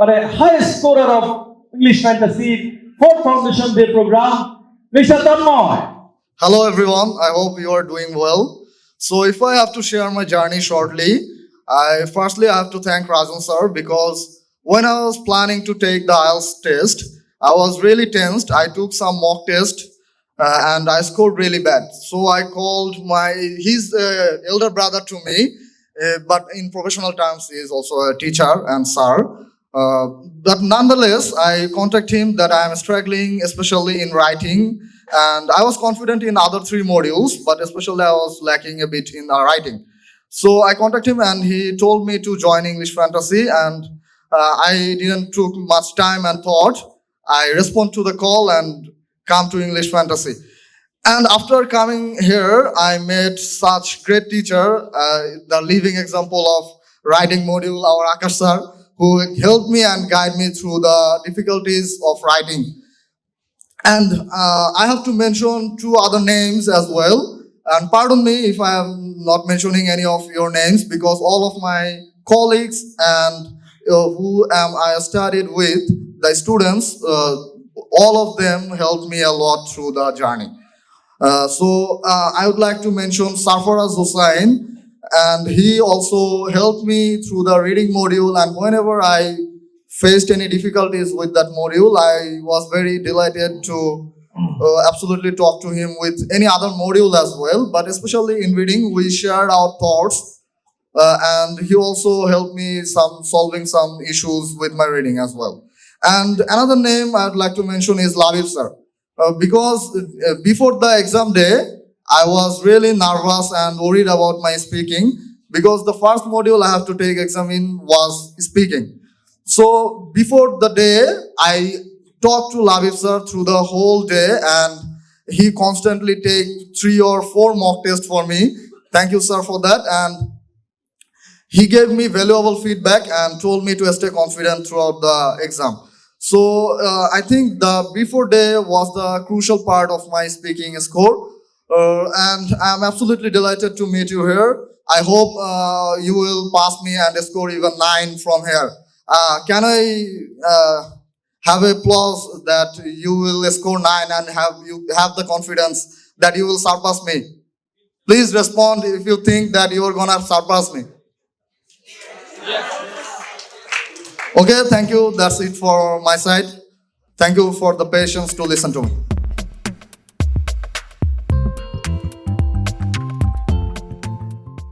highest scorer of English Fantasy 4th Foundation Day program, Mr. Tanmoy. Hello everyone, I hope you are doing well. So if I have to share my journey shortly, I have to thank Rajan sir because when I was planning to take the IELTS test, I was really tensed. I took some mock test and I scored really bad. So I called his elder brother to me, but in professional terms he is also a teacher and sir. But nonetheless, I contact him that I am struggling, especially in writing, and I was confident in other three modules, but especially I was lacking a bit in writing. So I contact him, and he told me to join English Fantasy, and I didn't took much time and thought. I respond to the call and come to English Fantasy. And after coming here, I met such great teacher, the living example of writing module, our Akash sir, who helped me and guide me through the difficulties of writing. And I have to mention two other names as well. And pardon me if I am not mentioning any of your names, because all of my colleagues and I studied with, the students, all of them helped me a lot through the journey. I would like to mention Sarfaraz Hussain, and he also helped me through the reading module, and whenever I faced any difficulties with that module, I was very delighted to absolutely talk to him with any other module as well, but especially in reading, we shared our thoughts, and he also helped me solving some issues with my reading as well. And another name I'd like to mention is Labib sir, because before the exam day, I was really nervous and worried about my speaking, because the first module I have to take exam in was speaking. So before the day, I talked to Labib sir through the whole day, and he constantly take 3 or 4 mock tests for me. Thank you, sir, for that. And he gave me valuable feedback and told me to stay confident throughout the exam. So I think the before day was the crucial part of my speaking score. And I'm absolutely delighted to meet you here. I hope you will pass me and score even 9 from here. Can I have applause that you will score 9 and have the confidence that you will surpass me? Please respond if you think that you are gonna surpass me. Okay, thank you. That's it for my side. Thank you for the patience to listen to me.